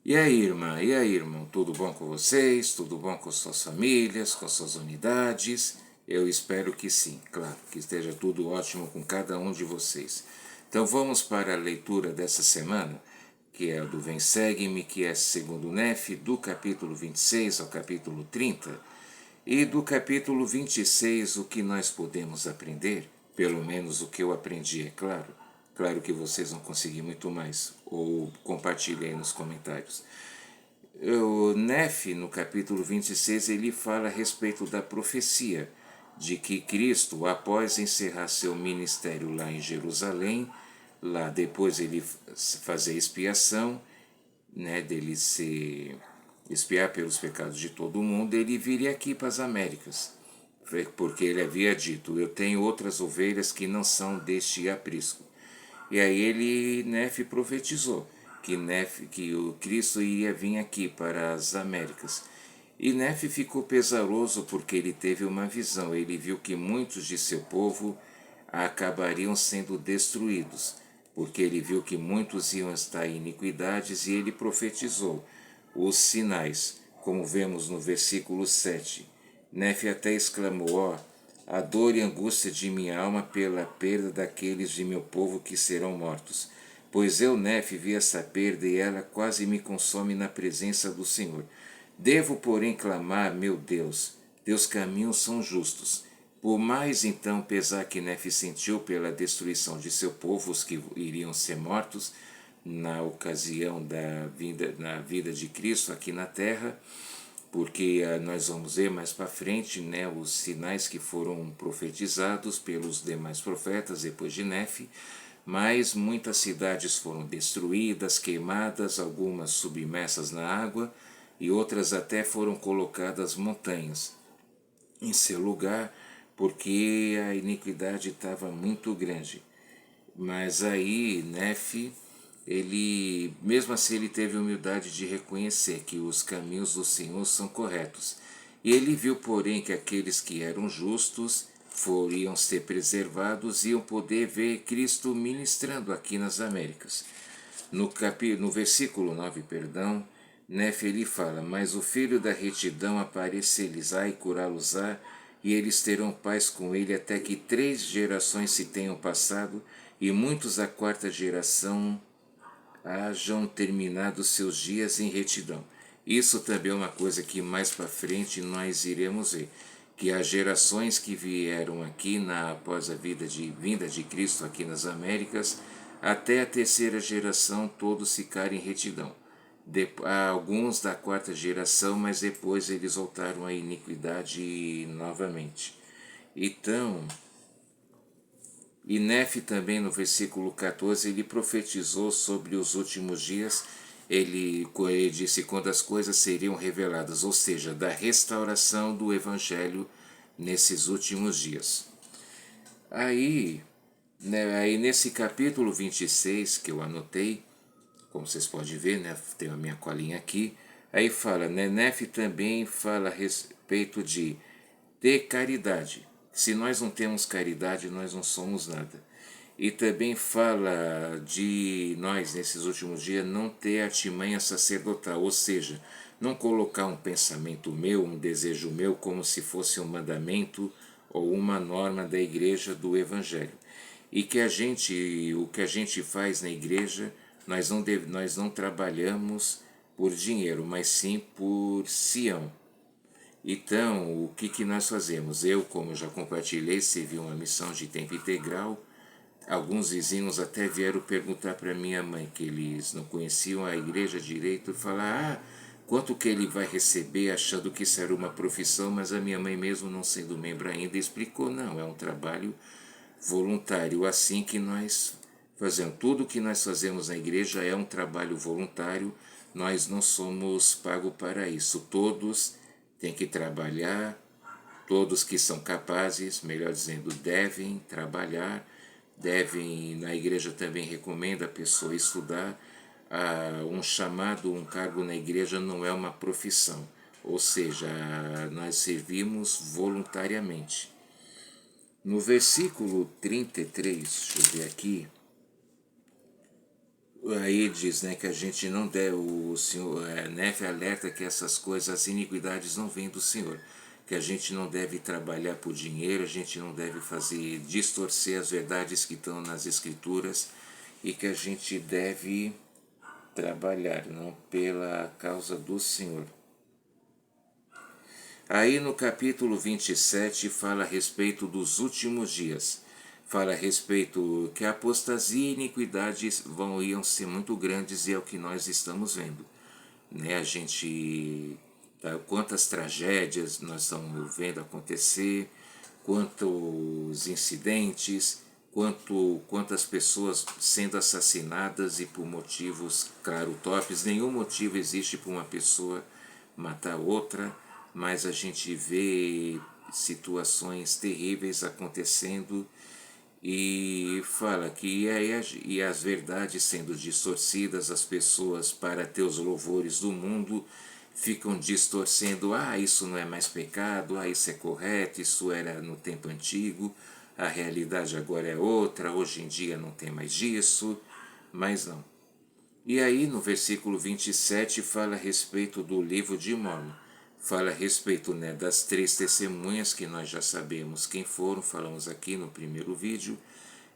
E aí, irmã? E aí, irmão? Tudo bom com vocês? Tudo bom com suas famílias, com suas unidades? Eu espero que sim, claro, que esteja tudo ótimo com cada um de vocês. Então vamos para a leitura dessa semana, que é do Vem Segue-me, que é segundo Nef, do capítulo 26 ao capítulo 30. E do capítulo 26, o que nós podemos aprender, pelo menos o que eu aprendi, é claro. Claro que vocês vão conseguir muito mais, ou compartilhem aí nos comentários. O Nef, no capítulo 26, ele fala a respeito da profecia de que Cristo, após encerrar seu ministério lá em Jerusalém, lá depois ele fazer expiação, né, dele se expiar pelos pecados de todo mundo, ele viria aqui para as Américas, porque ele havia dito: eu tenho outras ovelhas que não são deste aprisco. E aí ele, Nef, profetizou que o Cristo iria vir aqui para as Américas. E Nef ficou pesaroso porque ele teve uma visão. Ele viu que muitos de seu povo acabariam sendo destruídos, porque ele viu que muitos iam estar em iniquidades, e ele profetizou os sinais, como vemos no versículo 7. Nef até exclamou: ó, a dor e angústia de minha alma pela perda daqueles de meu povo que serão mortos. Pois eu, Nef, vi essa perda e ela quase me consome na presença do Senhor. Devo, porém, clamar: meu Deus, teus caminhos são justos. Por mais então pesar que Nef sentiu pela destruição de seu povo, os que iriam ser mortos na ocasião na vida de Cristo aqui na terra, porque nós vamos ver mais para frente, né, os sinais que foram profetizados pelos demais profetas depois de Nef, mas muitas cidades foram destruídas, queimadas, algumas submersas na água e outras até foram colocadas montanhas em seu lugar, porque a iniquidade estava muito grande. Mas aí Nef, ele, mesmo assim, ele teve a humildade de reconhecer que os caminhos do Senhor são corretos. E ele viu, porém, que aqueles que eram justos iam ser preservados e iam poder ver Cristo ministrando aqui nas Américas. No versículo 9, perdão, Nef ele fala: mas o filho da retidão aparecer-lhes-á e curá-los-á, e eles terão paz com ele até que 3 gerações se tenham passado, e muitos da 4ª geração hajam terminado seus dias em retidão. Isso também é uma coisa que mais para frente nós iremos ver, que as gerações que vieram aqui após a vinda de Cristo aqui nas Américas, até a 3ª geração todos ficaram em retidão. Alguns da 4ª geração, mas depois eles voltaram à iniquidade novamente. Então, e Nef também no versículo 14, ele profetizou sobre os últimos dias, ele disse quando as coisas seriam reveladas, ou seja, da restauração do Evangelho nesses últimos dias. Aí nesse capítulo 26 que eu anotei, como vocês podem ver, né, tem a minha colinha aqui, aí fala, Nef também fala a respeito de ter caridade. Se nós não temos caridade, nós não somos nada. E também fala de nós, nesses últimos dias, não ter artimanha sacerdotal, ou seja, não colocar um pensamento meu, um desejo meu, como se fosse um mandamento ou uma norma da igreja do Evangelho. E que o que a gente faz na igreja, nós não trabalhamos por dinheiro, mas sim por Sião. Então, o que nós fazemos? Eu, como já compartilhei, servi uma missão de tempo integral. Alguns vizinhos até vieram perguntar para minha mãe, que eles não conheciam a igreja direito, e falar: quanto que ele vai receber, achando que isso era uma profissão, mas a minha mãe, mesmo não sendo membro ainda, explicou: não, é um trabalho voluntário, assim que nós fazemos. Tudo que nós fazemos na igreja é um trabalho voluntário, nós não somos pagos para isso. Todos têm que trabalhar, todos que são capazes, melhor dizendo, devem trabalhar, na igreja também recomenda a pessoa estudar. Um chamado, um cargo na igreja não é uma profissão, ou seja, nós servimos voluntariamente. No versículo 33, deixa eu ver aqui, aí diz, né, que a gente não deve, o Senhor, Nefe alerta que essas coisas, as iniquidades não vêm do Senhor, que a gente não deve trabalhar por dinheiro, a gente não deve fazer, distorcer as verdades que estão nas Escrituras, e que a gente deve trabalhar, não pela causa do Senhor. Aí no capítulo 27 fala a respeito dos últimos dias. Fala a respeito que a apostasia e iniquidades iam ser muito grandes, e é o que nós estamos vendo. Né? A gente, quantas tragédias nós estamos vendo acontecer, quantos incidentes, quantas pessoas sendo assassinadas, e por motivos, claro, utópicos. Nenhum motivo existe para uma pessoa matar outra, mas a gente vê situações terríveis acontecendo, e fala que e as verdades sendo distorcidas, as pessoas, para ter os louvores do mundo, ficam distorcendo. Isso não é mais pecado, isso é correto, isso era no tempo antigo, a realidade agora é outra, hoje em dia não tem mais isso, mas não. E aí no versículo 27 fala a respeito do livro de Mórmon. Fala a respeito, né, das 3 testemunhas, que nós já sabemos quem foram, falamos aqui no primeiro vídeo,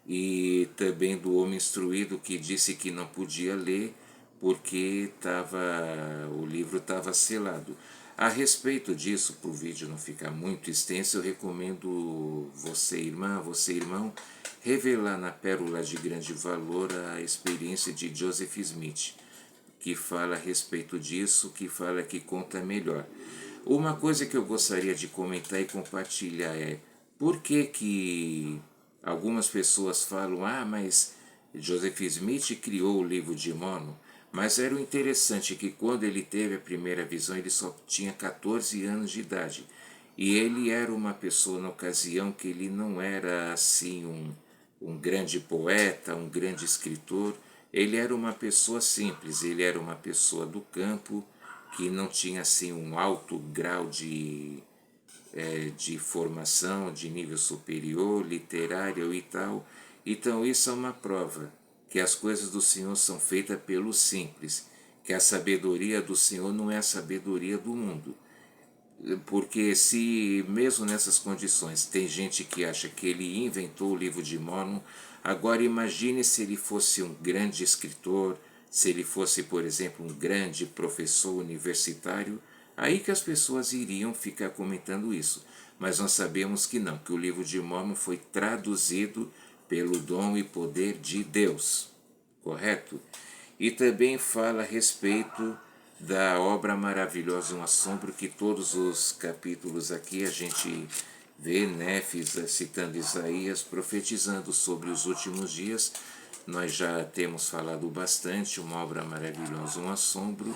e também do homem instruído que disse que não podia ler porque o livro estava selado. A respeito disso, para o vídeo não ficar muito extenso, eu recomendo você, irmã, você, irmão, revelar na Pérola de Grande Valor a experiência de Joseph Smith, que fala a respeito disso, que fala, que conta melhor. Uma coisa que eu gostaria de comentar e compartilhar é por que algumas pessoas falam, mas Joseph Smith criou o livro de Mórmon, mas era o interessante que quando ele teve a primeira visão ele só tinha 14 anos de idade, e ele era uma pessoa na ocasião que ele não era assim um grande poeta, um grande escritor. Ele era uma pessoa simples, ele era uma pessoa do campo, que não tinha assim um alto grau de formação, de nível superior, literário e tal. Então isso é uma prova que as coisas do Senhor são feitas pelo simples, que a sabedoria do Senhor não é a sabedoria do mundo. Porque se mesmo nessas condições tem gente que acha que ele inventou o livro de Mórmon, agora imagine se ele fosse um grande escritor, se ele fosse, por exemplo, um grande professor universitário, aí que as pessoas iriam ficar comentando isso. Mas nós sabemos que não, que o livro de Mórmon foi traduzido pelo dom e poder de Deus, correto? E também fala a respeito da obra maravilhosa, um assombro, que todos os capítulos aqui a gente vê Nefes citando Isaías, profetizando sobre os últimos dias. Nós já temos falado bastante, uma obra maravilhosa, um assombro,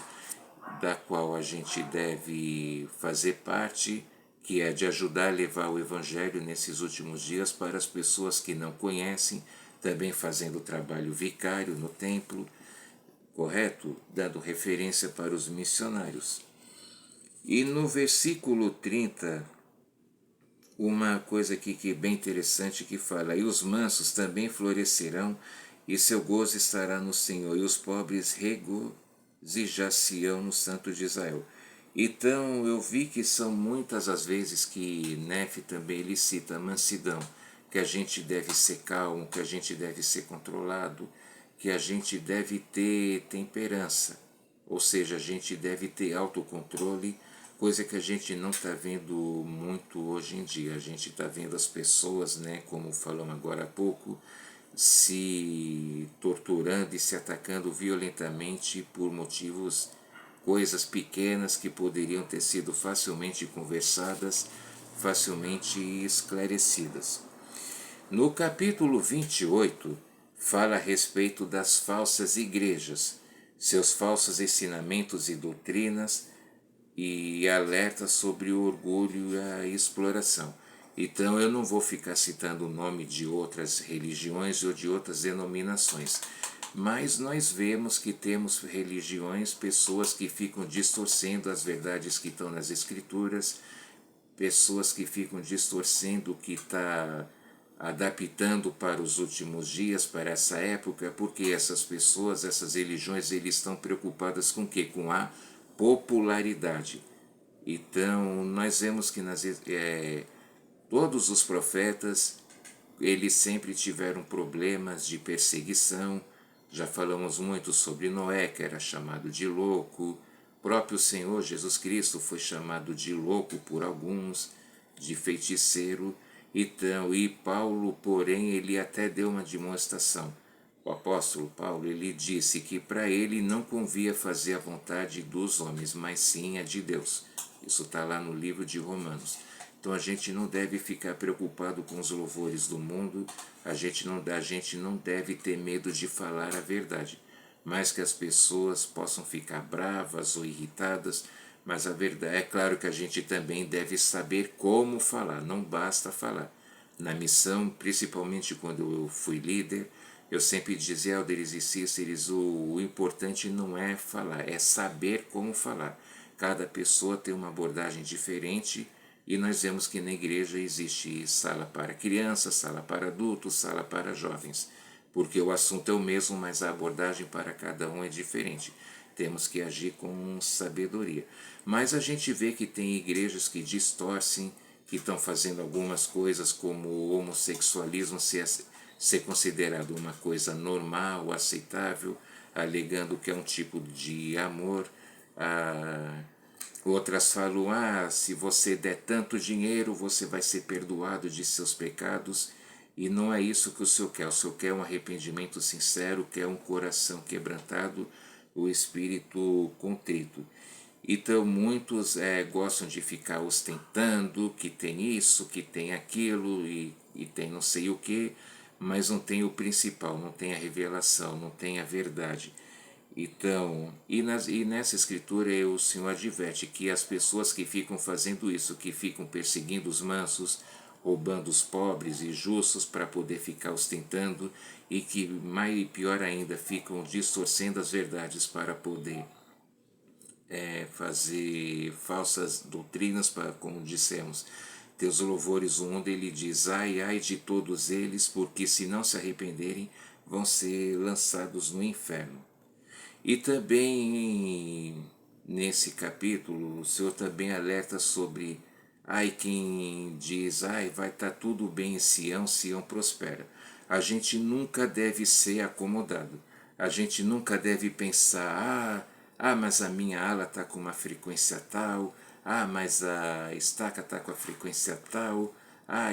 da qual a gente deve fazer parte, que é de ajudar a levar o Evangelho nesses últimos dias para as pessoas que não conhecem, também fazendo trabalho vicário no templo, correto? Dando referência para os missionários. E no versículo 30, uma coisa aqui que é bem interessante, que fala: e os mansos também florescerão, e seu gozo estará no Senhor, e os pobres regozijar-se-ão no Santo de Israel. Então eu vi que são muitas as vezes que Nefe também ele cita a mansidão, que a gente deve ser calmo, que a gente deve ser controlado, que a gente deve ter temperança, ou seja, a gente deve ter autocontrole, coisa que a gente não está vendo muito hoje em dia. A gente está vendo as pessoas, né, como falamos agora há pouco, se torturando e se atacando violentamente por motivos, coisas pequenas que poderiam ter sido facilmente conversadas, facilmente esclarecidas. No capítulo 28, fala a respeito das falsas igrejas, seus falsos ensinamentos e doutrinas, e alerta sobre o orgulho e a exploração. Então eu não vou ficar citando o nome de outras religiões ou de outras denominações, mas nós vemos que temos religiões, pessoas que ficam distorcendo as verdades que estão nas Escrituras, pessoas que ficam distorcendo o que está adaptando para os últimos dias, para essa época, porque essas pessoas, essas religiões, eles estão preocupadas com o quê? Com a popularidade. Então, nós vemos que todos os profetas, eles sempre tiveram problemas de perseguição. Já falamos muito sobre Noé, que era chamado de louco. O próprio Senhor Jesus Cristo foi chamado de louco por alguns, de feiticeiro. Então, e Paulo, porém, ele até deu uma demonstração. O apóstolo Paulo, ele disse que para ele não convia fazer a vontade dos homens, mas sim a de Deus. Isso está lá no livro de Romanos. Então a gente não deve ficar preocupado com os louvores do mundo, a gente não deve ter medo de falar a verdade, mas que as pessoas possam ficar bravas ou irritadas, mas a verdade é claro que a gente também deve saber como falar, não basta falar. Na missão, principalmente quando eu fui líder, eu sempre dizia, Elderes e Cíceres, o importante não é falar, é saber como falar. Cada pessoa tem uma abordagem diferente e nós vemos que na igreja existe sala para crianças, sala para adultos, sala para jovens, porque o assunto é o mesmo, mas a abordagem para cada um é diferente. Temos que agir com sabedoria. Mas a gente vê que tem igrejas que distorcem, que estão fazendo algumas coisas como o homossexualismo ser considerado uma coisa normal, aceitável, alegando que é um tipo de amor. Outras falam, se você der tanto dinheiro, você vai ser perdoado de seus pecados. E não é isso que o Senhor quer. O Senhor quer um arrependimento sincero, quer um coração quebrantado, o espírito contrito. Então muitos gostam de ficar ostentando que tem isso, que tem aquilo e tem não sei o que, mas não tem o principal, não tem a revelação, não tem a verdade. Então, e nessa escritura o Senhor adverte que as pessoas que ficam fazendo isso, que ficam perseguindo os mansos, roubando os pobres e justos para poder ficar ostentando e que, mais pior ainda, ficam distorcendo as verdades para poder fazer falsas doutrinas, para, como dissemos, teus louvores, onde ele diz, ai, ai de todos eles, porque se não se arrependerem, vão ser lançados no inferno. E também nesse capítulo o Senhor também alerta sobre quem diz, vai estar tudo bem em Sião, Sião prospera. A gente nunca deve ser acomodado. A gente nunca deve pensar, mas a minha ala está com uma frequência tal, mas a estaca está com a frequência tal,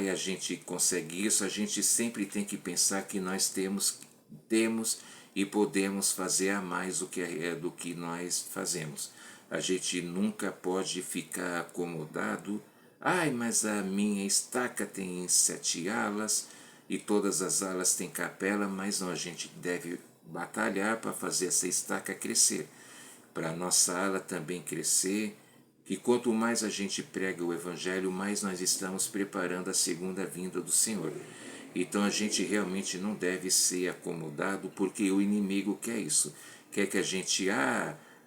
e a gente consegue isso. A gente sempre tem que pensar que nós temos e podemos fazer a mais do que nós fazemos. A gente nunca pode ficar acomodado. Mas a minha estaca tem 7 alas e todas as alas têm capela, mas não, a gente deve batalhar para fazer essa estaca crescer, para a nossa ala também crescer, que quanto mais a gente prega o Evangelho, mais nós estamos preparando a segunda vinda do Senhor. Então a gente realmente não deve ser acomodado, porque o inimigo quer isso. Quer que a gente,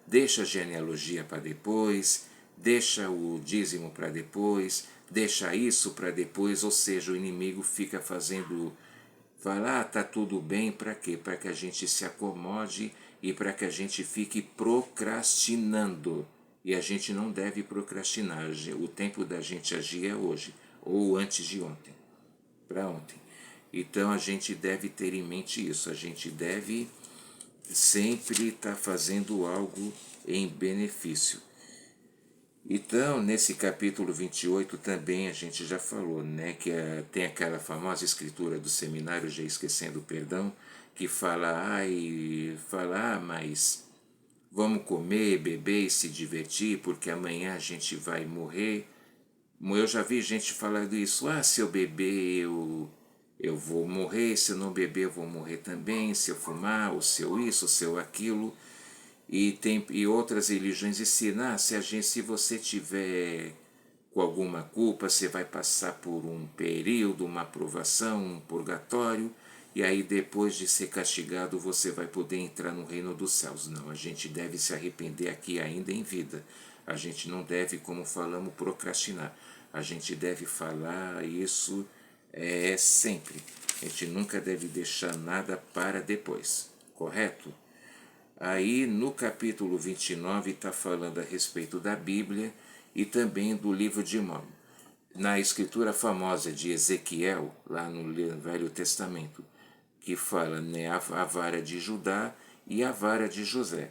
deixa a genealogia para depois, deixa o dízimo para depois, deixa isso para depois, ou seja, o inimigo fica fazendo, fala, tá tudo bem, para quê? Para que a gente se acomode e para que a gente fique procrastinando. E a gente não deve procrastinar, o tempo da gente agir é hoje, ou antes de ontem, para ontem. Então a gente deve ter em mente isso, a gente deve sempre estar fazendo algo em benefício. Então, nesse capítulo 28 também a gente já falou, né, que tem aquela famosa escritura do seminário Já Esquecendo o Perdão, que fala, mas vamos comer, beber e se divertir, porque amanhã a gente vai morrer. Eu já vi gente falando isso, se eu beber eu vou morrer, se eu não beber eu vou morrer também, se eu fumar, ou se eu isso, ou se eu aquilo. E outras religiões ensinam, se você tiver com alguma culpa, você vai passar por um período, uma provação, um purgatório, e aí depois de ser castigado você vai poder entrar no reino dos céus. Não, a gente deve se arrepender aqui ainda em vida. A gente não deve, como falamos, procrastinar. A gente deve falar isso É sempre. A gente nunca deve deixar nada para depois, correto? Aí no capítulo 29 está falando a respeito da Bíblia e também do livro de Mórmon. Na escritura famosa de Ezequiel, lá no Velho Testamento, que fala, né, a vara de Judá e a vara de José.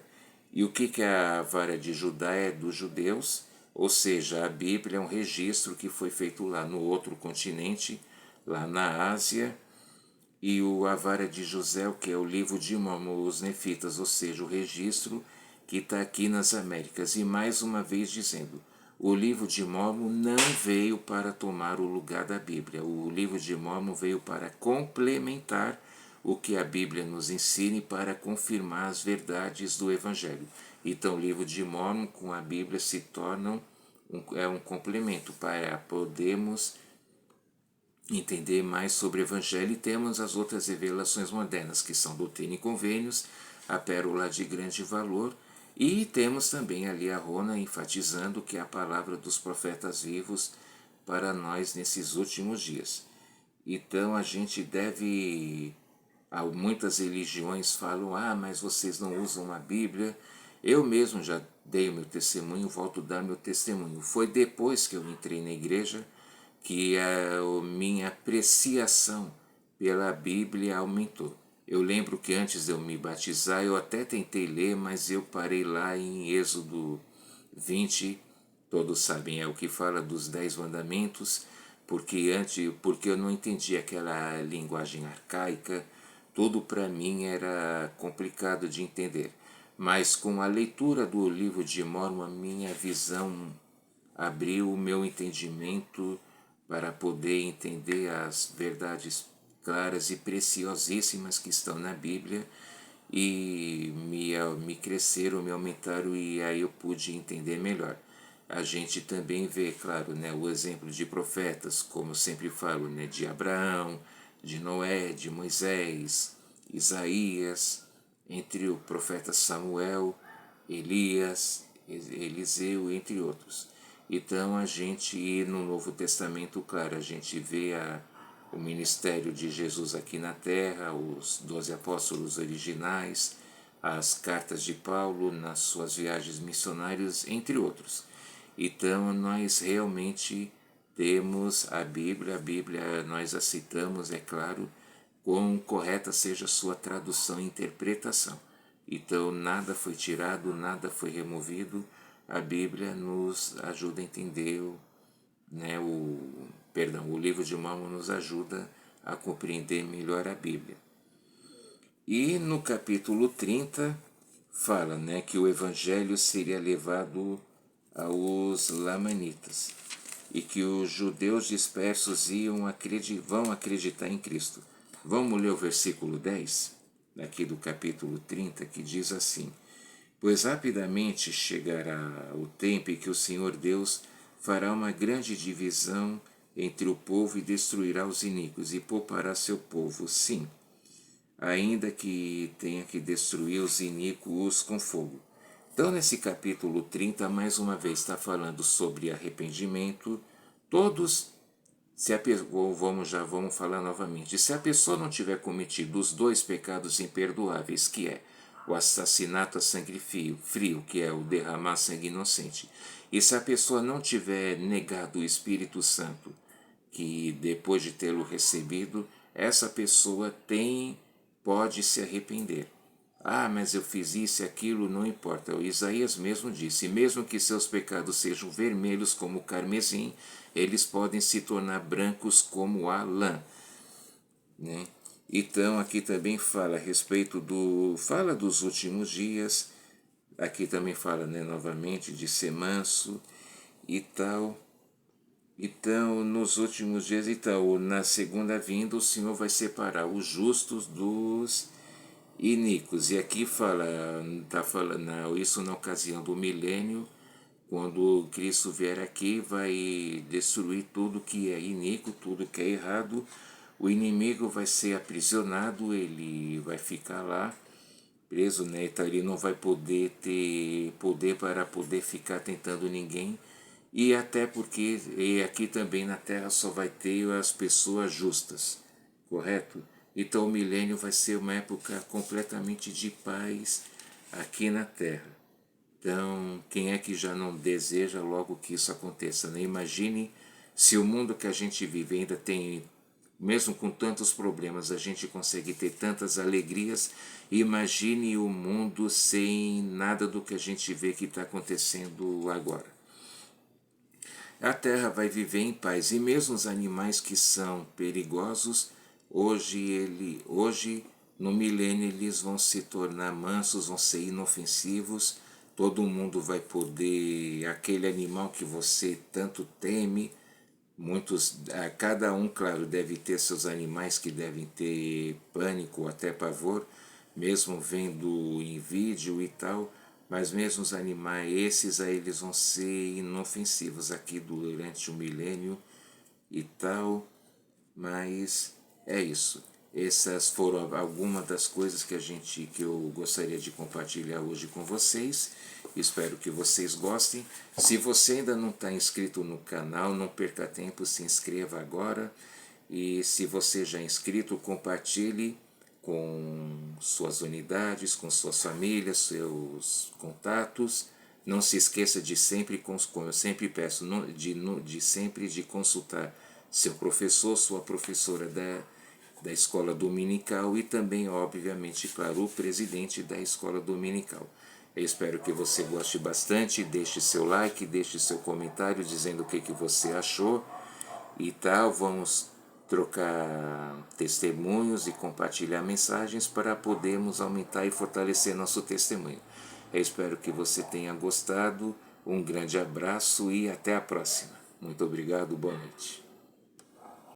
E o que é a vara de Judá? É dos judeus, ou seja, a Bíblia é um registro que foi feito lá no outro continente, lá na Ásia, e a vara de José, que é o livro de Mórmon, os Nefitas, ou seja, o registro que está aqui nas Américas. E mais uma vez dizendo, o livro de Mórmon não veio para tomar o lugar da Bíblia. O livro de Mórmon veio para complementar o que a Bíblia nos ensina e para confirmar as verdades do Evangelho. Então, o livro de Mórmon com a Bíblia se tornam um complemento para podermos entender mais sobre o Evangelho, e temos as outras revelações modernas, que são Doutrina e Convênios, a Pérola de Grande Valor, e temos também ali a Rona enfatizando que é a palavra dos profetas vivos para nós nesses últimos dias. Então a gente deve... Muitas religiões falam, mas vocês não usam a Bíblia. Eu mesmo já dei o meu testemunho, volto a dar meu testemunho. Foi depois que eu entrei na igreja que a minha apreciação pela Bíblia aumentou. Eu lembro que antes de eu me batizar, eu até tentei ler, mas eu parei lá em Êxodo 20, todos sabem, é o que fala dos 10 mandamentos, porque eu não entendia aquela linguagem arcaica, tudo para mim era complicado de entender. Mas com a leitura do livro de Mórmon, a minha visão abriu o meu entendimento para poder entender as verdades claras e preciosíssimas que estão na Bíblia, e me cresceram, me aumentaram, e aí eu pude entender melhor. A gente também vê, claro, né, o exemplo de profetas, como eu sempre falo, né, de Abraão, de Noé, de Moisés, Isaías, entre o profeta Samuel, Elias, Eliseu, entre outros. Então a gente, no Novo Testamento, claro, a gente vê o ministério de Jesus aqui na Terra, os 12 apóstolos originais, as cartas de Paulo nas suas viagens missionárias, entre outros. Então nós realmente temos a Bíblia nós aceitamos, é claro, quão correta seja a sua tradução e interpretação. Então nada foi tirado, nada foi removido. A Bíblia nos ajuda a entender, né, o livro de Mórmon nos ajuda a compreender melhor a Bíblia. E no capítulo 30 fala, né, que o Evangelho seria levado aos Lamanitas e que os judeus dispersos vão acreditar em Cristo. Vamos ler o versículo 10, aqui do capítulo 30, que diz assim: Pois rapidamente chegará o tempo em que o Senhor Deus fará uma grande divisão entre o povo e destruirá os iníquos, e poupará seu povo, sim, ainda que tenha que destruir os iníquos com fogo. Então, nesse capítulo 30, mais uma vez, está falando sobre arrependimento. Todos, vamos falar novamente, se a pessoa não tiver cometido os dois pecados imperdoáveis, que é o assassinato a sangue frio, que é o derramar sangue inocente, e se a pessoa não tiver negado o Espírito Santo, que depois de tê-lo recebido, essa pessoa pode se arrepender. Mas eu fiz isso e aquilo, não importa. O Isaías mesmo disse, mesmo que seus pecados sejam vermelhos como o carmesim, eles podem se tornar brancos como a lã. Né? Então aqui também fala a respeito fala dos últimos dias, aqui também fala, né, novamente de ser manso e tal. Então, nos últimos dias, na segunda vinda, o Senhor vai separar os justos dos iníquos. E aqui está falando isso na ocasião do milênio, quando Cristo vier aqui, vai destruir tudo que é iníquo, tudo que é errado. O inimigo vai ser aprisionado, ele vai ficar lá preso, né? Então ele não vai poder ter poder para poder ficar tentando ninguém. e até porque aqui também na Terra só vai ter as pessoas justas, correto? Então o milênio vai ser uma época completamente de paz aqui na Terra. Então, quem é que já não deseja logo que isso aconteça, né? Imagine se o mundo que a gente vive ainda tem, mesmo com tantos problemas, a gente consegue ter tantas alegrias. Imagine o mundo sem nada do que a gente vê que está acontecendo agora. A Terra vai viver em paz e mesmo os animais que são perigosos, hoje no milênio eles vão se tornar mansos, vão ser inofensivos. Todo mundo vai poder, aquele animal que você tanto teme, cada um, claro, deve ter seus animais que devem ter pânico ou até pavor, mesmo vendo em vídeo e tal, mas mesmo os animais, esses aí eles vão ser inofensivos aqui durante o milênio e tal, mas é isso. Essas foram algumas das coisas que eu gostaria de compartilhar hoje com vocês. Espero que vocês gostem. Se você ainda não está inscrito no canal, não perca tempo, se inscreva agora. E se você já é inscrito, compartilhe com suas unidades, com suas famílias, seus contatos. Não se esqueça de sempre, como eu sempre peço, de sempre de consultar seu professor, sua professora da escola dominical e também, obviamente, claro, o presidente da escola dominical. Eu espero que você goste bastante, deixe seu like, deixe seu comentário dizendo o que você achou e tal. Vamos trocar testemunhos e compartilhar mensagens para podermos aumentar e fortalecer nosso testemunho. Eu espero que você tenha gostado. Um grande abraço e até a próxima. Muito obrigado, boa noite.